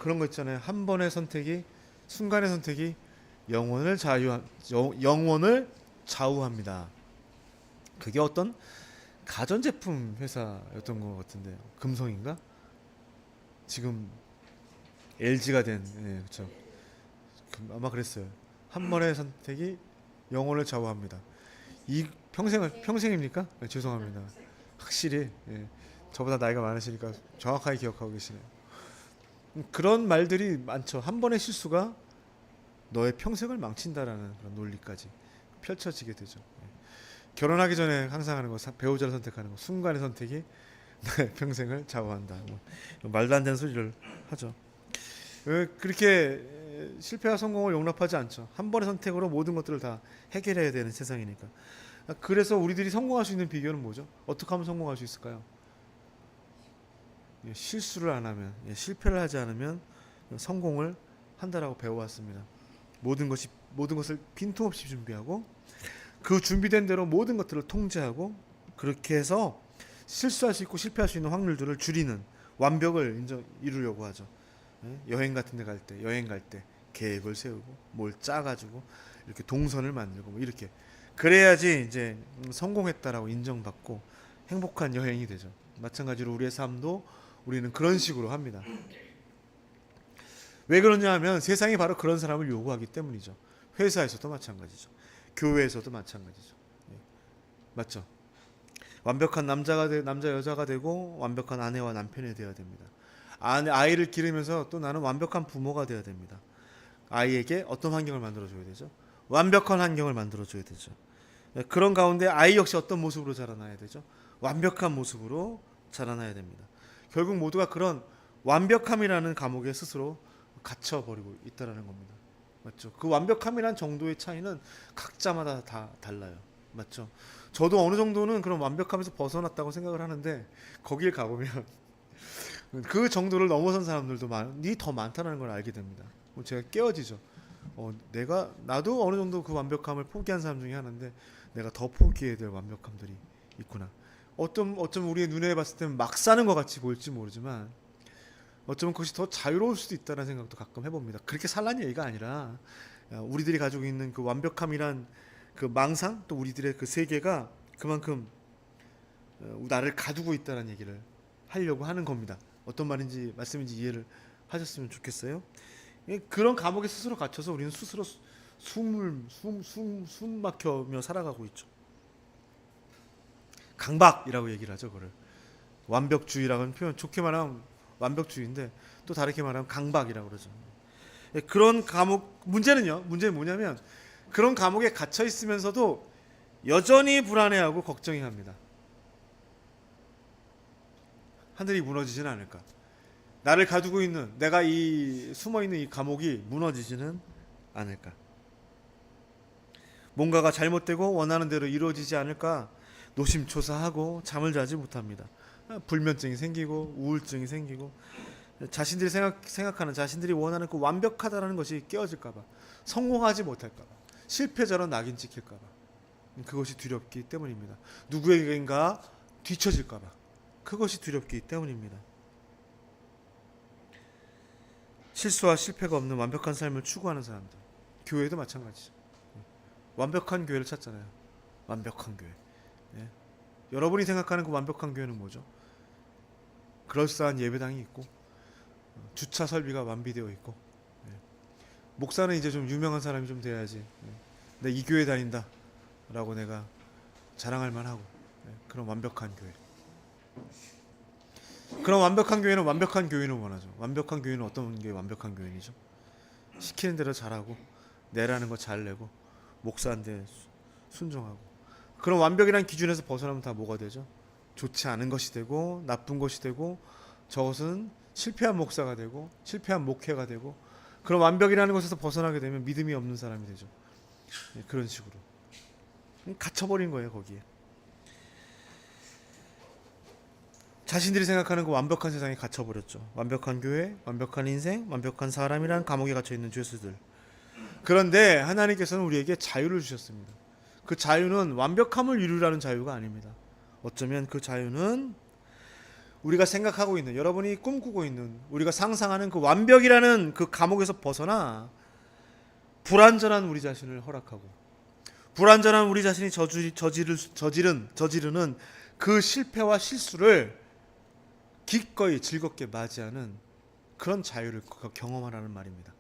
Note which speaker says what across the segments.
Speaker 1: 그런 거 있잖아요. 한 번의 선택이, 순간의 선택이 영혼을 좌우합니다. 그게 어떤 가전제품 회사였던 것 같은데요. 금성인가? 지금 LG가 된, 예, 그렇죠. 아마 그랬어요. 한 번의 선택이 영혼을 좌우합니다. 이 평생입니까? 네, 죄송합니다. 확실히, 예, 저보다 나이가 많으시니까 정확하게 기억하고 계시네요. 그런 말들이 많죠. 한 번의 실수가 너의 평생을 망친다라는 그런 논리까지 펼쳐지게 되죠. 예. 결혼하기 전에 항상 하는 거, 배우자를 선택하는 거, 순간의 선택이 나의 평생을 좌우한다. 뭐, 말도 안 되는 소리를 하죠. 그렇게 실패와 성공을 용납하지 않죠. 한 번의 선택으로 모든 것들을 다 해결해야 되는 세상이니까. 그래서 우리들이 성공할 수 있는 비결은 뭐죠? 어떻게 하면 성공할 수 있을까요? 실수를 안 하면, 실패를 하지 않으면 성공을 한다라고 배워왔습니다. 모든 것을 빈틈없이 준비하고 그 준비된 대로 모든 것들을 통제하고 그렇게 해서 실수할 수 있고 실패할 수 있는 확률들을 줄이는 완벽을 이루려고 하죠. 여행 같은 데 갈 때, 여행 갈 때 계획을 세우고 뭘 짜가지고 이렇게 동선을 만들고 뭐 이렇게 그래야지 이제 성공했다라고 인정받고 행복한 여행이 되죠. 마찬가지로 우리의 삶도 우리는 그런 식으로 합니다. 왜 그러냐 하면 세상이 바로 그런 사람을 요구하기 때문이죠. 회사에서도 마찬가지죠. 교회에서도 마찬가지죠. 예. 맞죠? 완벽한 남자 여자가 되고 완벽한 아내와 남편이 되어야 됩니다. 아이를 기르면서 또 나는 완벽한 부모가 되어야 됩니다. 아이에게 어떤 환경을 만들어줘야 되죠? 완벽한 환경을 만들어줘야 되죠. 예, 그런 가운데 아이 역시 어떤 모습으로 자라나야 되죠? 완벽한 모습으로 자라나야 됩니다. 결국 모두가 그런 완벽함이라는 감옥에 스스로 갇혀버리고 있다는 겁니다. 맞죠? 그 완벽함이란 정도의 차이는 각자마다 다 달라요. 맞죠? 저도 어느 정도는 그런 완벽함에서 벗어났다고 생각을 하는데 거길 가보면 그 정도를 넘어선 사람들도 많이 더 많다는 걸 알게 됩니다. 제가 깨어지죠. 나도 어느 정도 그 완벽함을 포기한 사람 중에 하나인데 내가 더 포기해야 될 완벽함들이 있구나. 어쩜 우리의 눈에 봤을 때는 막 사는 것 같이 보일지 모르지만 어쩌면 그것이 더 자유로울 수도 있다는 생각도 가끔 해봅니다. 그렇게 살라는 얘기가 아니라 우리들이 가지고 있는 그 완벽함이란 그 망상 또 우리들의 그 세계가 그만큼 나를 가두고 있다는 얘기를 하려고 하는 겁니다. 어떤 말씀인지 이해를 하셨으면 좋겠어요. 그런 감옥에 스스로 갇혀서 우리는 스스로 숨 막혀며 살아가고 있죠. 강박이라고 얘기를 하죠. 그걸 완벽주의라는 표현 좋게 말하면 완벽주의인데 또 다르게 말하면 강박이라고 그러죠. 그런 문제는 뭐냐면 그런 감옥에 갇혀 있으면서도 여전히 불안해하고 걱정이 합니다. 하늘이 무너지지는 않을까? 나를 가두고 있는 내가 숨어 있는 이 감옥이 무너지지는 않을까? 뭔가가 잘못되고 원하는 대로 이루어지지 않을까? 노심초사하고 잠을 자지 못합니다. 불면증이 생기고 우울증이 생기고 자신들이 생각하는 자신들이 원하는 그 완벽하다라는 것이 깨어질까봐 성공하지 못할까봐 실패자로 낙인 찍힐까봐 그것이 두렵기 때문입니다. 누구에게인가 뒤처질까봐 그것이 두렵기 때문입니다. 실수와 실패가 없는 완벽한 삶을 추구하는 사람들 교회도 마찬가지죠. 완벽한 교회를 찾잖아요. 완벽한 교회. 예. 여러분이 생각하는 그 완벽한 교회는 뭐죠? 그럴싸한 예배당이 있고 주차 설비가 완비되어 있고 목사는 이제 좀 유명한 사람이 좀 돼야지 내 이 교회 다닌다 라고 내가 자랑할 만하고 그런 완벽한 교회. 그런 완벽한 교회는 완벽한 교인을 원하죠. 완벽한 교인은 어떤 게 완벽한 교인이죠? 시키는 대로 잘하고 내라는 거 잘 내고 목사한테 순종하고 그런 완벽이라는 기준에서 벗어나면 다 뭐가 되죠? 좋지 않은 것이 되고 나쁜 것이 되고 저것은 실패한 목사가 되고 실패한 목회가 되고 그런 완벽이라는 것에서 벗어나게 되면 믿음이 없는 사람이 되죠. 그런 식으로 갇혀버린 거예요. 거기에 자신들이 생각하는 그 완벽한 세상에 갇혀버렸죠. 완벽한 교회, 완벽한 인생, 완벽한 사람이라는 감옥에 갇혀있는 죄수들. 그런데 하나님께서는 우리에게 자유를 주셨습니다. 그 자유는 완벽함을 이루라는 자유가 아닙니다. 어쩌면 그 자유는 우리가 생각하고 있는, 여러분이 꿈꾸고 있는, 우리가 상상하는 그 완벽이라는 그 감옥에서 벗어나 불완전한 우리 자신을 허락하고, 불완전한 우리 자신이 저지르는 그 실패와 실수를 기꺼이 즐겁게 맞이하는 그런 자유를 경험하라는 말입니다.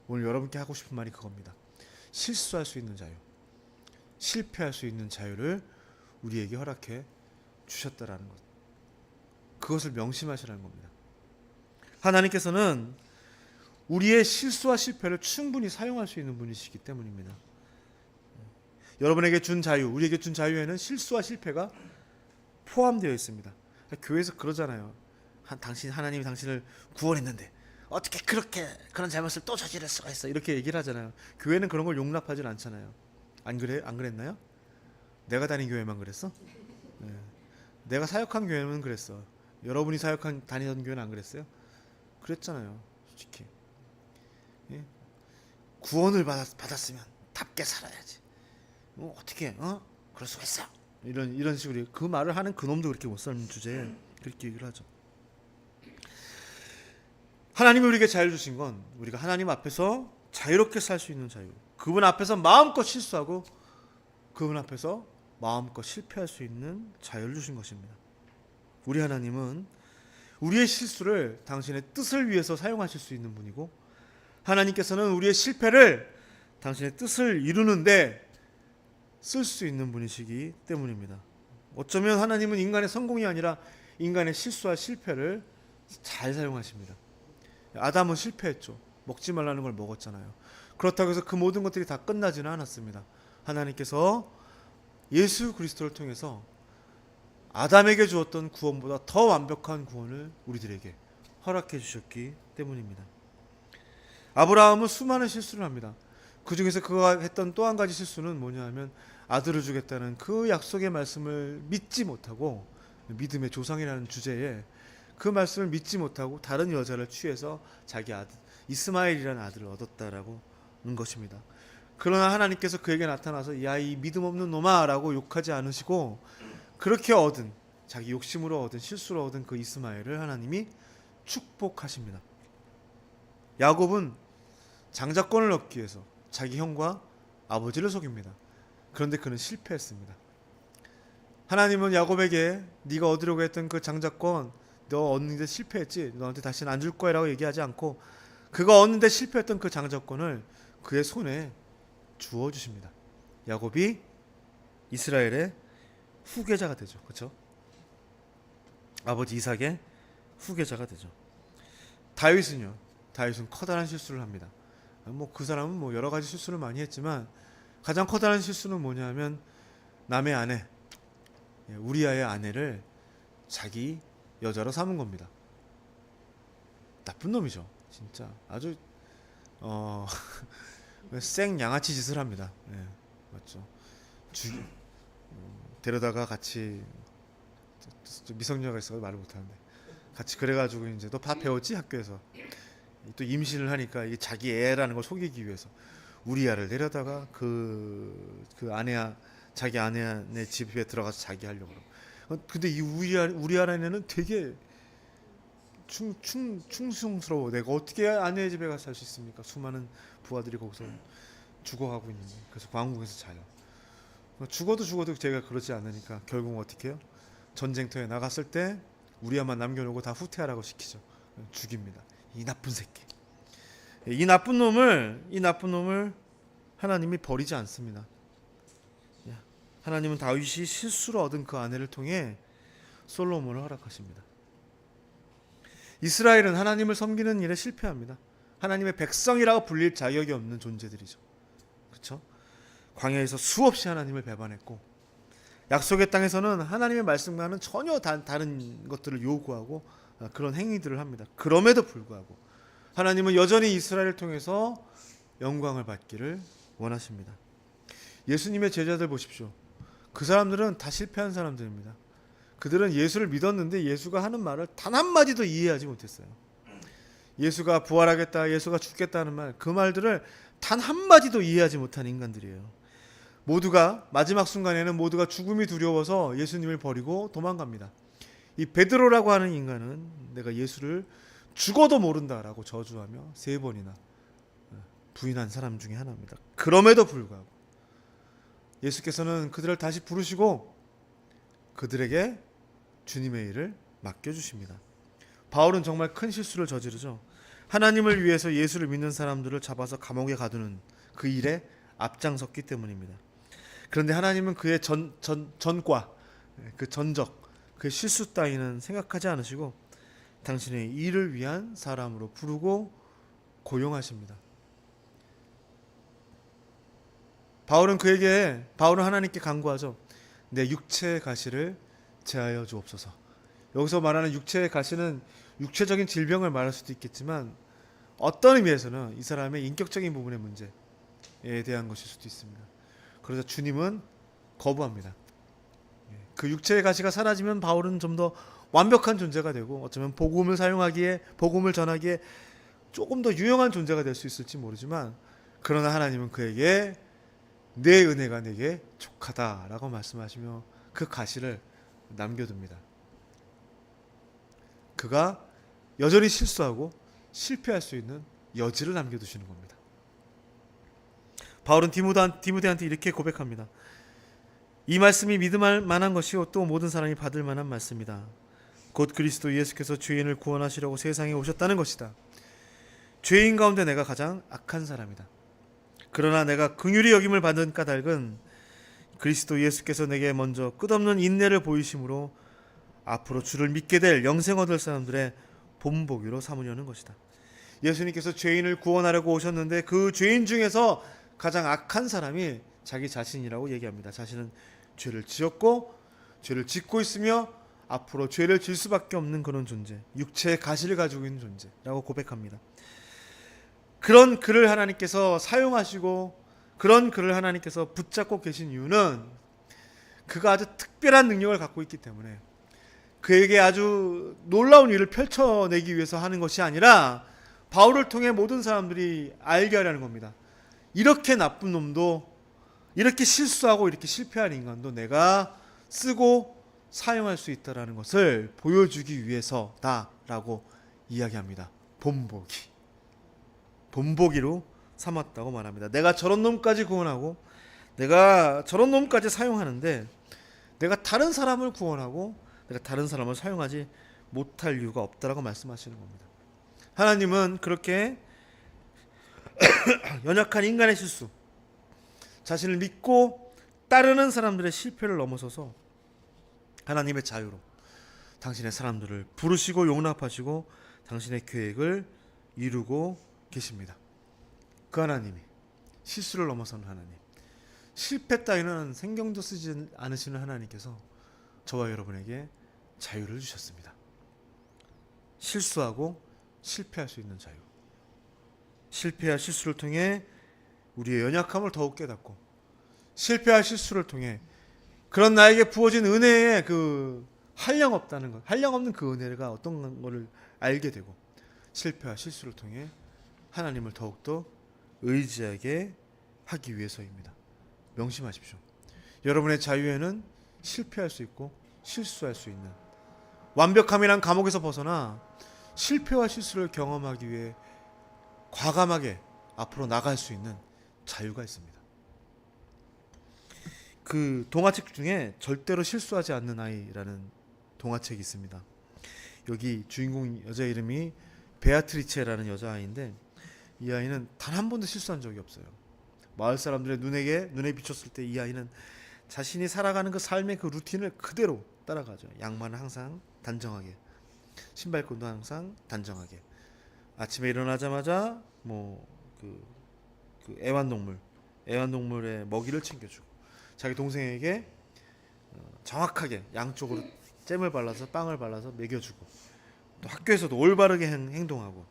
Speaker 1: 오늘 여러분께 하고 싶은 말이 그겁니다. 실수할 수 있는 자유, 실패할 수 있는 자유를 우리에게 허락해 주셨다라는 것, 그것을 명심하시라는 겁니다. 하나님께서는 우리의 실수와 실패를 충분히 사용할 수 있는 분이시기 때문입니다. 여러분에게 준 자유, 우리에게 준 자유에는 실수와 실패가 포함되어 있습니다. 교회에서 그러잖아요. 하나님이 당신을 구원했는데 어떻게 그런 잘못을 또 저지를 수가 있어, 이렇게 얘기를 하잖아요. 교회는 그런 걸 용납하진 않잖아요. 안 그랬나요? 내가 다닌 교회만 그랬어? 네. 내가 사역한 교회는 그랬어. 여러분이 다니던 교회는 안 그랬어요? 그랬잖아요. 솔직히. 예? 구원을 받았으면 답게 살아야지. 어떻게 그럴 수가 있어? 이런 식으로 그 말을 하는 그놈도 그렇게 못 사는 주제에 그렇게 얘기를 하죠. 하나님이 우리에게 자유 주신 건 우리가 하나님 앞에서 자유롭게 살 수 있는 자유, 그분 앞에서 마음껏 실수하고 그분 앞에서 마음껏 실패할 수 있는 자유를 주신 것입니다. 우리 하나님은 우리의 실수를 당신의 뜻을 위해서 사용하실 수 있는 분이고, 하나님께서는 우리의 실패를 당신의 뜻을 이루는데 쓸 수 있는 분이시기 때문입니다. 어쩌면 하나님은 인간의 성공이 아니라 인간의 실수와 실패를 잘 사용하십니다. 아담은 실패했죠. 먹지 말라는 걸 먹었잖아요. 그렇다고 해서 그 모든 것들이 다 끝나지는 않았습니다. 하나님께서 예수 그리스도를 통해서 아담에게 주었던 구원보다 더 완벽한 구원을 우리들에게 허락해 주셨기 때문입니다. 아브라함은 수많은 실수를 합니다. 그 중에서 그가 했던 또 한 가지 실수는 뭐냐 하면, 아들을 주겠다는 그 약속의 말씀을 믿지 못하고, 믿음의 조상이라는 주제에 그 말씀을 믿지 못하고 다른 여자를 취해서 자기 아들 이스마엘이라는 아들을 얻었다라고 하는 것입니다. 그러나 하나님께서 그에게 나타나서 야, 이 믿음 없는 놈아 라고 욕하지 않으시고, 그렇게 자기 욕심으로 얻은, 실수로 얻은 그 이스마엘을 하나님이 축복하십니다. 야곱은 장자권을 얻기 위해서 자기 형과 아버지를 속입니다. 그런데 그는 실패했습니다. 하나님은 야곱에게 네가 얻으려고 했던 그 장자권 너 얻는데 실패했지, 너한테 다시는 안 줄 거야 라고 얘기하지 않고, 그가 얻는데 실패했던 그 장자권을 그의 손에 주어주십니다. 야곱이 이스라엘의 후계자가 되죠. 그렇죠? 아버지 이삭의 후계자가 되죠. 다윗은 커다란 실수를 합니다. 그 사람은 여러 가지 실수를 많이 했지만 가장 커다란 실수는 뭐냐면 남의 아내, 우리아의 아내를 자기 여자로 삼은 겁니다. 나쁜 놈이죠. 진짜 아주 생 양아치 짓을 합니다. 맞죠. 데려다가 같이 미성년자가 있어서 말을 못하는데 같이 그래가지고 이제 너 다 배웠지 학교에서, 또 임신을 하니까 이게 자기 애라는 걸 속이기 위해서 우리아를 데려다가 자기 아내 집에 들어가서 자기 하려고 그러고. 근데 이 우리아라는 되게 충성스러워. 내가 어떻게 아내의 집에 가서 살 수 있습니까? 수많은 부하들이 거기서 죽어가고 있는데. 그래서 왕궁에서 자요. 죽어도 제가 그러지 않으니까 결국 어떻게 해요? 전쟁터에 나갔을 때 우리아만 남겨놓고 다 후퇴하라고 시키죠. 죽입니다. 이 나쁜 새끼. 이 나쁜 놈을 하나님이 버리지 않습니다. 하나님은 다윗이 실수로 얻은 그 아내를 통해 솔로몬을 허락하십니다. 이스라엘은 하나님을 섬기는 일에 실패합니다. 하나님의 백성이라고 불릴 자격이 없는 존재들이죠. 그렇죠? 광야에서 수없이 하나님을 배반했고, 약속의 땅에서는 하나님의 말씀과는 전혀 다른 것들을 요구하고 그런 행위들을 합니다. 그럼에도 불구하고 하나님은 여전히 이스라엘을 통해서 영광을 받기를 원하십니다. 예수님의 제자들 보십시오. 그 사람들은 다 실패한 사람들입니다. 그들은 예수를 믿었는데 예수가 하는 말을 단 한마디도 이해하지 못했어요. 예수가 부활하겠다, 예수가 죽겠다는 말, 그 말들을 단 한마디도 이해하지 못한 인간들이에요. 마지막 순간에는 모두가 죽음이 두려워서 예수님을 버리고 도망갑니다. 이 베드로라고 하는 인간은 내가 예수를 죽어도 모른다라고 저주하며 3번이나 부인한 사람 중에 하나입니다. 그럼에도 불구하고 예수께서는 그들을 다시 부르시고 그들에게 주님의 일을 맡겨주십니다. 바울은 정말 큰 실수를 저지르죠. 하나님을 위해서 예수를 믿는 사람들을 잡아서 감옥에 가두는 그 일에 앞장섰기 때문입니다. 그런데 하나님은 그의 전과, 그 전적, 그의 실수 따위는 생각하지 않으시고 당신의 일을 위한 사람으로 부르고 고용하십니다. 바울은 하나님께 간구하죠. 내 육체의 가시를 제하여 주옵소서. 여기서 말하는 육체의 가시는 육체적인 질병을 말할 수도 있겠지만 어떤 의미에서는 이 사람의 인격적인 부분의 문제에 대한 것일 수도 있습니다. 그래서 주님은 거부합니다. 그 육체의 가시가 사라지면 바울은 좀 더 완벽한 존재가 되고 어쩌면 복음을 전하기에 조금 더 유용한 존재가 될 수 있을지 모르지만 그러나 하나님은 그에게 내 은혜가 내게 족하다라고 말씀하시며 그 가시를 남겨둡니다. 그가 여전히 실수하고 실패할 수 있는 여지를 남겨두시는 겁니다. 바울은 디모데한테 이렇게 고백합니다. 이 말씀이 믿음할 만한 것이요 또 모든 사람이 받을 만한 말씀이다. 곧 그리스도 예수께서 죄인을 구원하시려고 세상에 오셨다는 것이다. 죄인 가운데 내가 가장 악한 사람이다. 그러나 내가 긍휼히 여김을 받은 까닭은 그리스도 예수께서 내게 먼저 끝없는 인내를 보이심으로 앞으로 주를 믿게 될 영생 얻을 사람들의 본보기로 삼으려는 것이다. 예수님께서 죄인을 구원하려고 오셨는데 그 죄인 중에서 가장 악한 사람이 자기 자신이라고 얘기합니다. 자신은 죄를 지었고 죄를 짓고 있으며 앞으로 죄를 질 수밖에 없는 그런 존재, 육체의 가시를 가지고 있는 존재라고 고백합니다. 그런 그를 하나님께서 사용하시고 그런 그를 하나님께서 붙잡고 계신 이유는 그가 아주 특별한 능력을 갖고 있기 때문에 그에게 아주 놀라운 일을 펼쳐내기 위해서 하는 것이 아니라 바울을 통해 모든 사람들이 알게 하려는 겁니다. 이렇게 나쁜 놈도, 이렇게 실수하고 이렇게 실패한 인간도 내가 쓰고 사용할 수 있다는 것을 보여주기 위해서다라고 이야기합니다. 본보기로 삼았다고 말합니다. 내가 저런 놈까지 구원하고 내가 저런 놈까지 사용하는데 내가 다른 사람을 구원하고 내가 다른 사람을 사용하지 못할 이유가 없다라고 말씀하시는 겁니다. 하나님은 그렇게 연약한 인간의 실수, 자신을 믿고 따르는 사람들의 실패를 넘어서서 하나님의 자유로 당신의 사람들을 부르시고 용납하시고 당신의 계획을 이루고 계십니다. 그 하나님이 실수를 넘어서는 하나님, 실패 따위는 생경도 쓰지 않으시는 하나님께서 저와 여러분에게 자유를 주셨습니다. 실수하고 실패할 수 있는 자유, 실패할 실수를 통해 우리의 연약함을 더욱 깨닫고 실패할 실수를 통해 그런 나에게 부어진 은혜에 그 한량없다는 것, 한량없는 그 은혜가 어떤 것을 알게 되고 실패와 실수를 통해 하나님을 더욱더 의지하게 하기 위해서입니다. 명심하십시오. 여러분의 자유에는 실패할 수 있고 실수할 수 있는, 완벽함이란 감옥에서 벗어나 실패와 실수를 경험하기 위해 과감하게 앞으로 나갈 수 있는 자유가 있습니다. 그 동화책 중에 절대로 실수하지 않는 아이라는 동화책이 있습니다. 여기 주인공 여자 이름이 베아트리체라는 여자아이인데 이 아이는 단 한 번도 실수한 적이 없어요. 마을 사람들의 눈에 비쳤을 때 이 아이는 자신이 살아가는 그 삶의 그 루틴을 그대로 따라가죠. 양말은 항상 단정하게, 신발끈도 항상 단정하게, 아침에 일어나자마자 그 애완동물의 먹이를 챙겨주고 자기 동생에게 정확하게 양쪽으로 잼을 발라서 빵을 발라서 먹여주고 또 학교에서도 올바르게 행동하고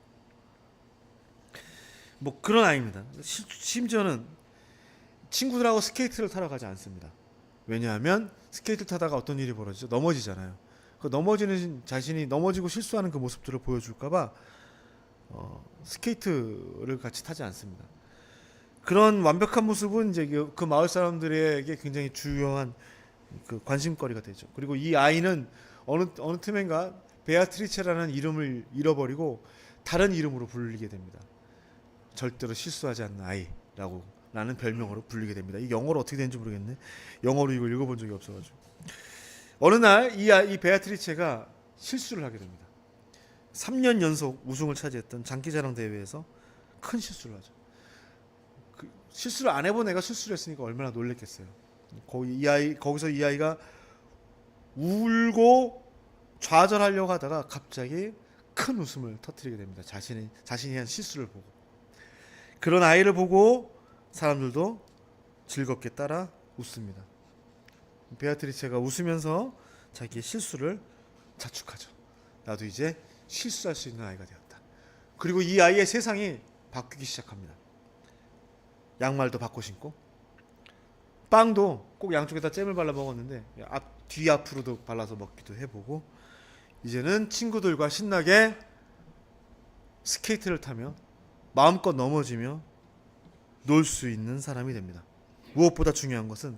Speaker 1: 그런 아이입니다. 심지어는 친구들하고 스케이트를 타러 가지 않습니다. 왜냐하면 스케이트를 타다가 어떤 일이 벌어지죠? 넘어지잖아요. 그 넘어지는 자신이 넘어지고 실수하는 그 모습들을 보여줄까봐 스케이트를 같이 타지 않습니다. 그런 완벽한 모습은 이제 그 마을 사람들에게 굉장히 중요한 그 관심거리가 되죠. 그리고 이 아이는 어느 틈엔가 베아트리체라는 이름을 잃어버리고 다른 이름으로 불리게 됩니다. 절대로 실수하지 않는 아이라고 라는 별명으로 불리게 됩니다. 이 영어로 어떻게 되는지 모르겠네. 영어로 이걸 읽어본 적이 없어가지고. 어느 날 이 베아트리체가 실수를 하게 됩니다. 3년 연속 우승을 차지했던 장기자랑 대회에서 큰 실수를 하죠. 그 실수를 안 해본 애가 실수를 했으니까 얼마나 놀랬겠어요. 거기서 이 아이가 울고 좌절하려고 하다가 갑자기 큰 웃음을 터뜨리게 됩니다. 자신이 한 실수를 보고. 그런 아이를 보고 사람들도 즐겁게 따라 웃습니다. 베아트리체가 웃으면서 자기의 실수를 자축하죠. 나도 이제 실수할 수 있는 아이가 되었다. 그리고 이 아이의 세상이 바뀌기 시작합니다. 양말도 바꿔 신고, 빵도 꼭 양쪽에다 잼을 발라 먹었는데 뒤 앞으로도 발라서 먹기도 해보고, 이제는 친구들과 신나게 스케이트를 타며 마음껏 넘어지며 놀 수 있는 사람이 됩니다. 무엇보다 중요한 것은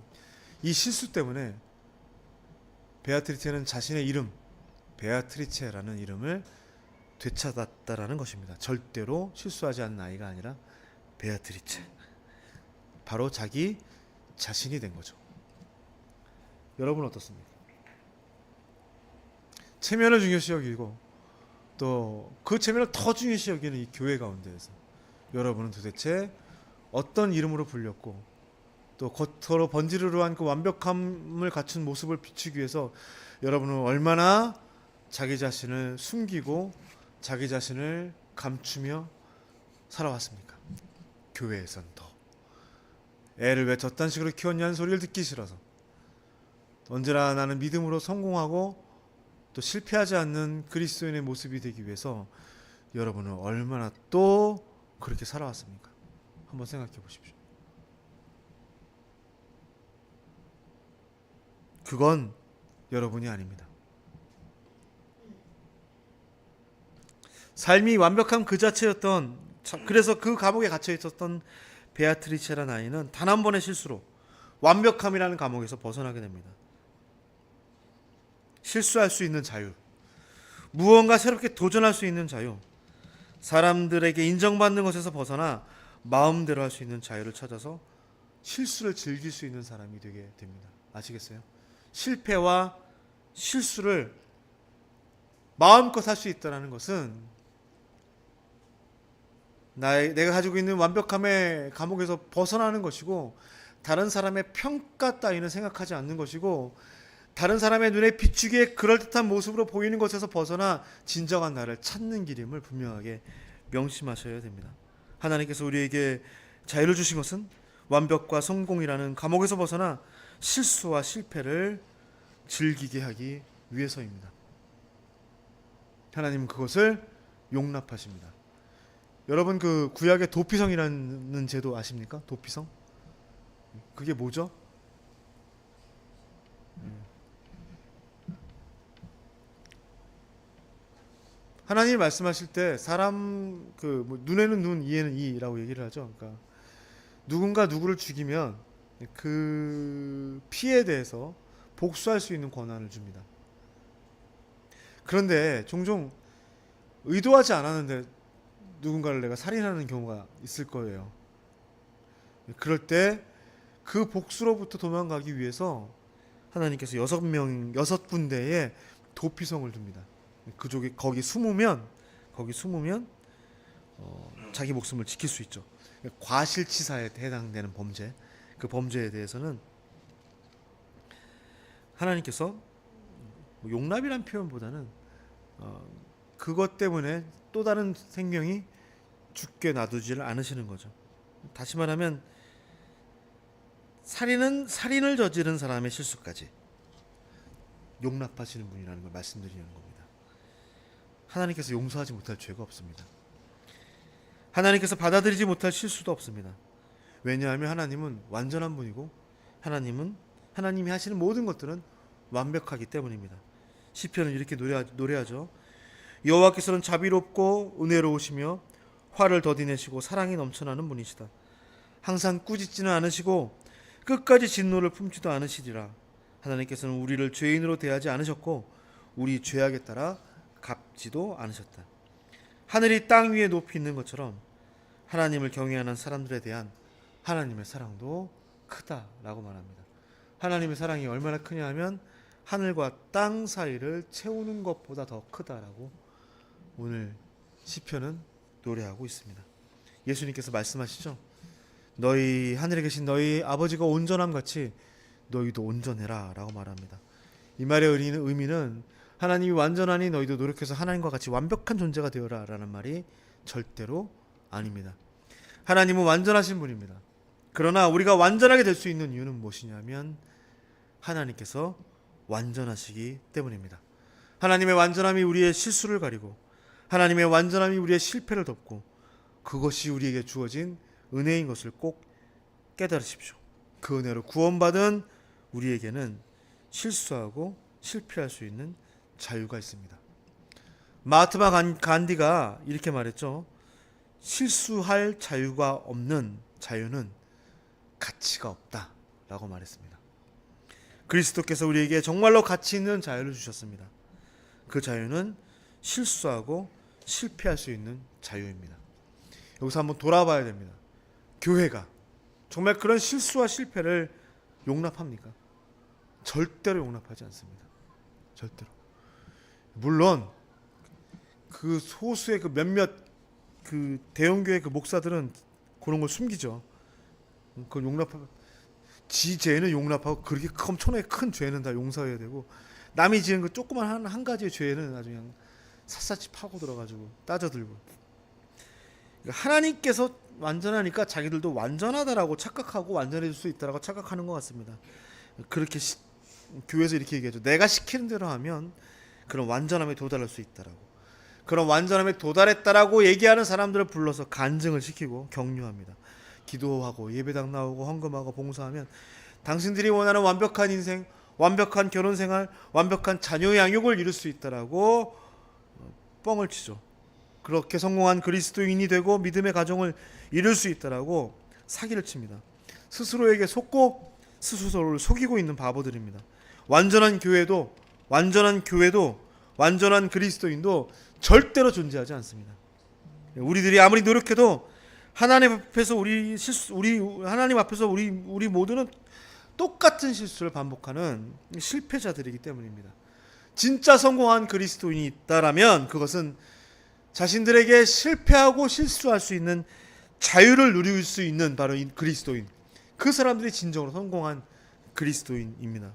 Speaker 1: 이 실수 때문에 베아트리체는 자신의 이름, 베아트리체라는 이름을 되찾았다라는 것입니다. 절대로 실수하지 않는 아이가 아니라 베아트리체, 바로 자기 자신이 된 거죠. 여러분 어떻습니까? 체면을 중요시 여기고 또 그 체면을 더 중요시 여기는 이 교회 가운데에서 여러분은 도대체 어떤 이름으로 불렸고, 또 겉으로 번지르르한 그 완벽함을 갖춘 모습을 비추기 위해서 여러분은 얼마나 자기 자신을 숨기고 자기 자신을 감추며 살아왔습니까? 교회에선 더 애를 왜 저딴 식으로 키웠냐는 소리를 듣기 싫어서, 언제나 나는 믿음으로 성공하고 또 실패하지 않는 그리스도인의 모습이 되기 위해서 여러분은 얼마나 또 그렇게 살아왔습니까? 한번 생각해 보십시오. 그건 여러분이 아닙니다. 삶이 완벽한 그 자체였던, 그래서 그 감옥에 갇혀 있었던 베아트리체라는 아이는 단 한 번의 실수로 완벽함이라는 감옥에서 벗어나게 됩니다. 실수할 수 있는 자유, 무언가 새롭게 도전할 수 있는 자유, 사람들에게 인정받는 것에서 벗어나 마음대로 할 수 있는 자유를 찾아서 실수를 즐길 수 있는 사람이 되게 됩니다. 아시겠어요? 실패와 실수를 마음껏 할 수 있다는 것은 내가 가지고 있는 완벽함의 감옥에서 벗어나는 것이고, 다른 사람의 평가 따위는 생각하지 않는 것이고, 다른 사람의 눈에 비추기에 그럴듯한 모습으로 보이는 것에서 벗어나 진정한 나를 찾는 길임을 분명하게 명심하셔야 됩니다. 하나님께서 우리에게 자유를 주신 것은 완벽과 성공이라는 감옥에서 벗어나 실수와 실패를 즐기게 하기 위해서입니다. 하나님은 그것을 용납하십니다. 여러분, 그 구약의 도피성이라는 제도 아십니까? 도피성? 그게 뭐죠? 하나님이 말씀하실 때 사람 눈에는 눈, 이에는 이라고 얘기를 하죠. 그러니까 누군가 누구를 죽이면 그 피해에 대해서 복수할 수 있는 권한을 줍니다. 그런데 종종 의도하지 않았는데 누군가를 내가 살인하는 경우가 있을 거예요. 그럴 때 그 복수로부터 도망가기 위해서 하나님께서 6군데의 도피성을 둡니다. 거기 숨으면 자기 목숨을 지킬 수 있죠. 과실치사에 해당되는 범죄, 그 범죄에 대해서는 하나님께서 용납이란 표현보다는 그것 때문에 또 다른 생명이 죽게 놔두지를 않으시는 거죠. 다시 말하면 살인을 저지른 사람의 실수까지 용납하시는 분이라는 걸 말씀드리는 겁니다. 하나님께서 용서하지 못할 죄가 없습니다. 하나님께서 받아들이지 못할 실수도 없습니다. 왜냐하면 하나님은 완전한 분이고 하나님이 하시는 모든 것들은 완벽하기 때문입니다. 시편은 이렇게 노래하죠. 여호와께서는 자비롭고 은혜로우시며 화를 더디내시고 사랑이 넘쳐나는 분이시다. 항상 꾸짖지는 않으시고 끝까지 진노를 품지도 않으시리라. 하나님께서는 우리를 죄인으로 대하지 않으셨고 우리 죄악에 따라 갚지도 않으셨다. 하늘이 땅 위에 높이 있는 것처럼 하나님을 경외하는 사람들에 대한 하나님의 사랑도 크다라고 말합니다. 하나님의 사랑이 얼마나 크냐 하면 하늘과 땅 사이를 채우는 것보다 더 크다라고 오늘 시편은 노래하고 있습니다. 예수님께서 말씀하시죠. 너희 하늘에 계신 너희 아버지가 온전함 같이 너희도 온전해라 라고 말합니다. 이 말의 의미는 하나님이 완전하니 너희도 노력해서 하나님과 같이 완벽한 존재가 되어라 라는 말이 절대로 아닙니다. 하나님은 완전하신 분입니다. 그러나 우리가 완전하게 될 수 있는 이유는 무엇이냐면 하나님께서 완전하시기 때문입니다. 하나님의 완전함이 우리의 실수를 가리고 하나님의 완전함이 우리의 실패를 덮고 그것이 우리에게 주어진 은혜인 것을 꼭 깨달으십시오. 그 은혜로 구원받은 우리에게는 실수하고 실패할 수 있는 자유가 있습니다. 마하트마 간디가 이렇게 말했죠. 실수할 자유가 없는 자유는 가치가 없다 라고 말했습니다. 그리스도께서 우리에게 정말로 가치 있는 자유를 주셨습니다. 그 자유는 실수하고 실패할 수 있는 자유입니다. 여기서 한번 돌아봐야 됩니다. 교회가 정말 그런 실수와 실패를 용납합니까? 절대로 용납하지 않습니다. 절대로. 물론 그 소수의 그 몇몇 그 대형교회 그 목사들은 그런 걸 숨기죠. 그건 용납하고 지 죄는 용납하고 그렇게 엄청나게 큰 죄는 다 용서해야 되고 남이 지은 그 조그만 한 가지의 죄는 아주 그냥 샅샅이 파고 들어가지고 따져들고. 그러니까 하나님께서 완전하니까 자기들도 완전하다라고 착각하고 완전해질 수 있다라고 착각하는 것 같습니다. 그렇게 교회에서 이렇게 얘기하죠. 내가 시키는 대로 하면 그런 완전함에 도달할 수 있다라고. 그런 완전함에 도달했다라고 얘기하는 사람들을 불러서 간증을 시키고 격려합니다. 기도하고 예배당 나오고 헌금하고 봉사하면 당신들이 원하는 완벽한 인생, 완벽한 결혼생활, 완벽한 자녀 양육을 이룰 수 있다라고 뻥을 치죠. 그렇게 성공한 그리스도인이 되고 믿음의 가정을 이룰 수 있다라고 사기를 칩니다. 스스로에게 속고 스스로를 속이고 있는 바보들입니다. 완전한 교회도 완전한 그리스도인도 절대로 존재하지 않습니다. 우리들이 아무리 노력해도 하나님 앞에서 우리 모두는 똑같은 실수를 반복하는 실패자들이기 때문입니다. 진짜 성공한 그리스도인이 있다라면 그것은 자신들에게 실패하고 실수할 수 있는 자유를 누릴 수 있는 바로 이 그리스도인, 그 사람들이 진정으로 성공한 그리스도인입니다.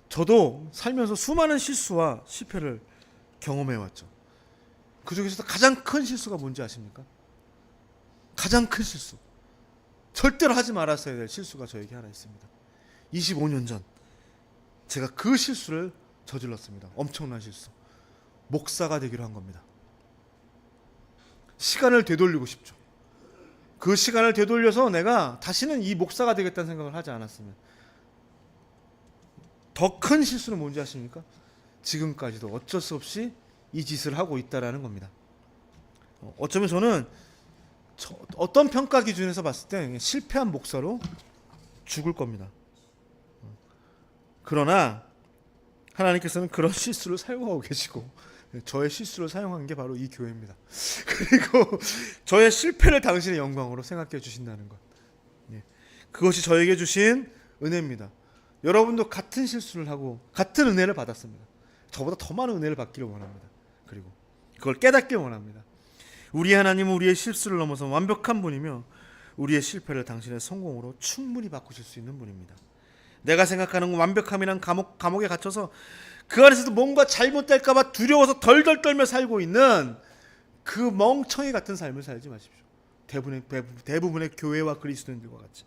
Speaker 1: 저도 살면서 수많은 실수와 실패를 경험해왔죠. 그 중에서도 가장 큰 실수가 뭔지 아십니까? 가장 큰 실수, 절대로 하지 말았어야 될 실수가 저에게 하나 있습니다. 25년 전 제가 그 실수를 저질렀습니다. 엄청난 실수. 목사가 되기로 한 겁니다. 시간을 되돌리고 싶죠. 그 시간을 되돌려서 내가 다시는 이 목사가 되겠다는 생각을 하지 않았으면. 더 큰 실수는 뭔지 아십니까? 지금까지도 어쩔 수 없이 이 짓을 하고 있다라는 겁니다. 어쩌면 저는 어떤 평가 기준에서 봤을 때 실패한 목사로 죽을 겁니다. 그러나 하나님께서는 그런 실수를 사용하고 계시고 저의 실수를 사용한 게 바로 이 교회입니다. 그리고 저의 실패를 당신의 영광으로 생각해 주신다는 것, 그것이 저에게 주신 은혜입니다. 여러분도 같은 실수를 하고 같은 은혜를 받았습니다. 저보다 더 많은 은혜를 받기를 원합니다. 그리고 그걸 깨닫길 원합니다. 우리 하나님은 우리의 실수를 넘어서 완벽한 분이며 우리의 실패를 당신의 성공으로 충분히 바꾸실 수 있는 분입니다. 내가 생각하는 완벽함이란 감옥에 갇혀서 그 안에서도 뭔가 잘못될까 봐 두려워서 덜덜 떨며 살고 있는 그 멍청이 같은 삶을 살지 마십시오. 대부분의 교회와 그리스도인들과 같이.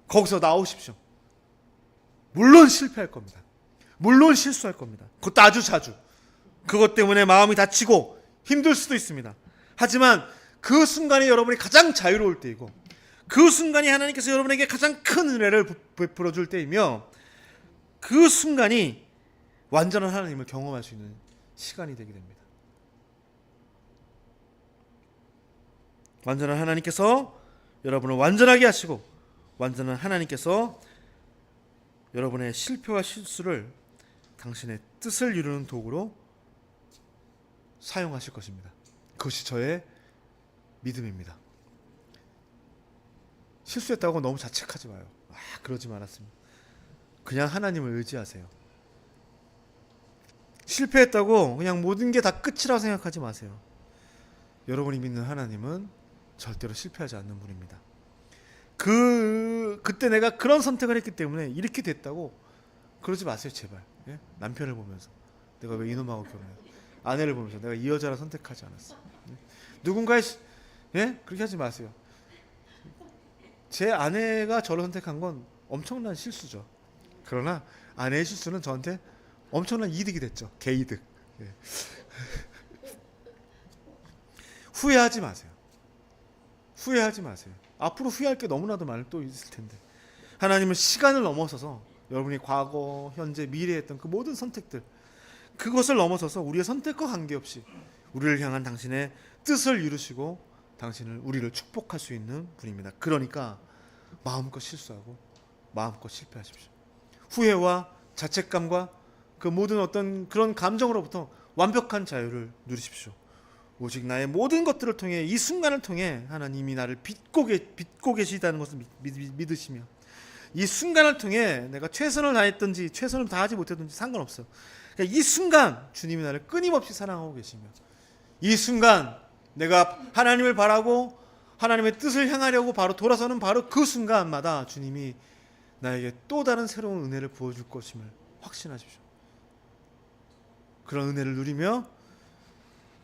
Speaker 1: 거기서 나오십시오. 물론 실패할 겁니다. 물론 실수할 겁니다. 그것도 아주 자주. 그것 때문에 마음이 다치고 힘들 수도 있습니다. 하지만 그 순간이 여러분이 가장 자유로울 때이고 그 순간이 하나님께서 여러분에게 가장 큰 은혜를 베풀어 줄 때이며 그 순간이 완전한 하나님을 경험할 수 있는 시간이 되게 됩니다. 완전한 하나님께서 여러분을 완전하게 하시고 완전한 하나님께서 여러분의 실패와 실수를 당신의 뜻을 이루는 도구로 사용하실 것입니다. 그것이 저의 믿음입니다. 실수했다고 너무 자책하지 마요. 그러지 말았습니다. 그냥 하나님을 의지하세요. 실패했다고 그냥 모든 게 다 끝이라고 생각하지 마세요. 여러분이 믿는 하나님은 절대로 실패하지 않는 분입니다. 그때 내가 그런 선택을 했기 때문에 이렇게 됐다고 그러지 마세요, 제발. 예? 남편을 보면서 내가 왜 이놈하고 결혼했어? 아내를 보면서 내가 이 여자를 선택하지 않았어. 예? 누군가의 예? 그렇게 하지 마세요. 제 아내가 저를 선택한 건 엄청난 실수죠. 그러나 아내의 실수는 저한테 엄청난 이득이 됐죠. 개이득. 예. 후회하지 마세요. 후회하지 마세요. 앞으로 후회할 게 너무나도 많을 또 있을 텐데. 하나님은 시간을 넘어서서 여러분이 과거, 현재, 미래에 했던 그 모든 선택들, 그것을 넘어서서 우리의 선택과 관계없이 우리를 향한 당신의 뜻을 이루시고 우리를 축복할 수 있는 분입니다. 그러니까 마음껏 실수하고 마음껏 실패하십시오. 후회와 자책감과 그 모든 어떤 그런 감정으로부터 완벽한 자유를 누리십시오. 오직 나의 모든 것들을 통해, 이 순간을 통해 하나님이 나를 빚고 계시다는 것을 믿으시며, 이 순간을 통해 내가 최선을 다했든지 최선을 다하지 못했든지 상관없어요. 그러니까 이 순간 주님이 나를 끊임없이 사랑하고 계시며, 이 순간 내가 하나님을 바라고 하나님의 뜻을 향하려고 바로 돌아서는 바로 그 순간마다 주님이 나에게 또 다른 새로운 은혜를 부어줄 것임을 확신하십시오. 그런 은혜를 누리며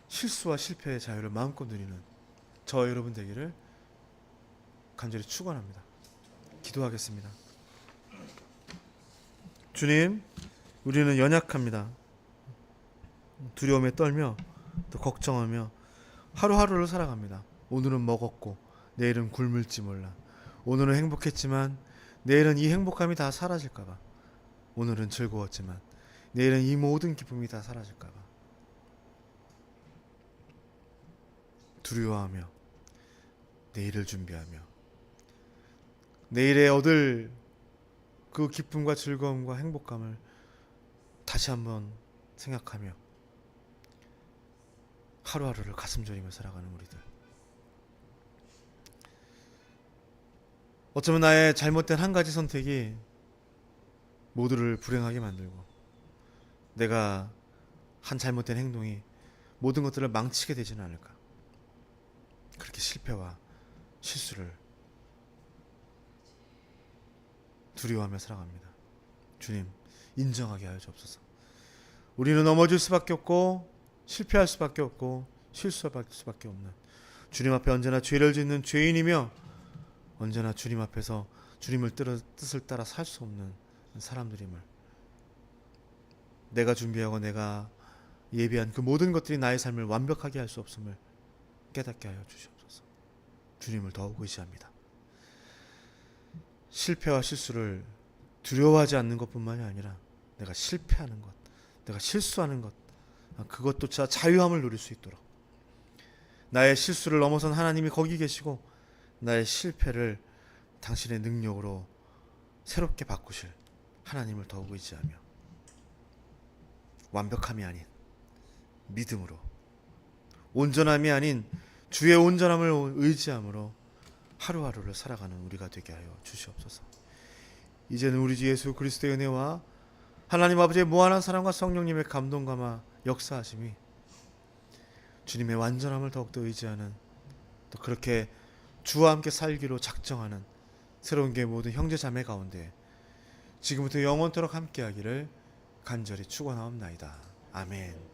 Speaker 1: 실수와 실패의 자유를 마음껏 누리는 저와 여러분 되기를 간절히 축원합니다. 기도하겠습니다. 주님, 우리는 연약합니다. 두려움에 떨며 또 걱정하며 하루하루를 살아갑니다. 오늘은 먹었고 내일은 굶을지 몰라. 오늘은 행복했지만 내일은 이 행복함이 다 사라질까봐. 오늘은 즐거웠지만 내일은 이 모든 기쁨이 다 사라질까봐. 두려워하며 내일을 준비하며 내일에 얻을 그 기쁨과 즐거움과 행복감을 다시 한번 생각하며 하루하루를 가슴 졸이며 살아가는 우리들. 어쩌면 나의 잘못된 한 가지 선택이 모두를 불행하게 만들고 내가 한 잘못된 행동이 모든 것들을 망치게 되지는 않을까. 그렇게 실패와 실수를 두려워하며 살아갑니다. 주님, 인정하게 하여 주옵소서. 우리는 넘어질 수밖에 없고 실패할 수밖에 없고 실수할 수밖에 없는, 주님 앞에 언제나 죄를 짓는 죄인이며 언제나 주님 앞에서 주님을 뜻을 따라 살 수 없는 사람들임을, 내가 준비하고 내가 예비한 그 모든 것들이 나의 삶을 완벽하게 할 수 없음을 깨닫게 하여 주시옵소서. 주님을 더욱 의지합니다. 실패와 실수를 두려워하지 않는 것뿐만이 아니라 내가 실패하는 것, 내가 실수하는 것, 그것조차 자유함을 누릴 수 있도록, 나의 실수를 넘어선 하나님이 거기 계시고 나의 실패를 당신의 능력으로 새롭게 바꾸실 하나님을 더욱 의지하며 완벽함이 아닌 믿음으로, 온전함이 아닌 주의 온전함을 의지함으로 하루하루를 살아가는 우리가 되게 하여 주시옵소서. 이제는 우리 주 예수 그리스도의 은혜와 하나님 아버지의 무한한 사랑과 성령님의 감동감화 역사하심이 주님의 완전함을 더욱더 의지하는, 또 그렇게 주와 함께 살기로 작정하는 새로운 게 모든 형제 자매 가운데 지금부터 영원토록 함께하기를 간절히 축원하옵나이다. 아멘.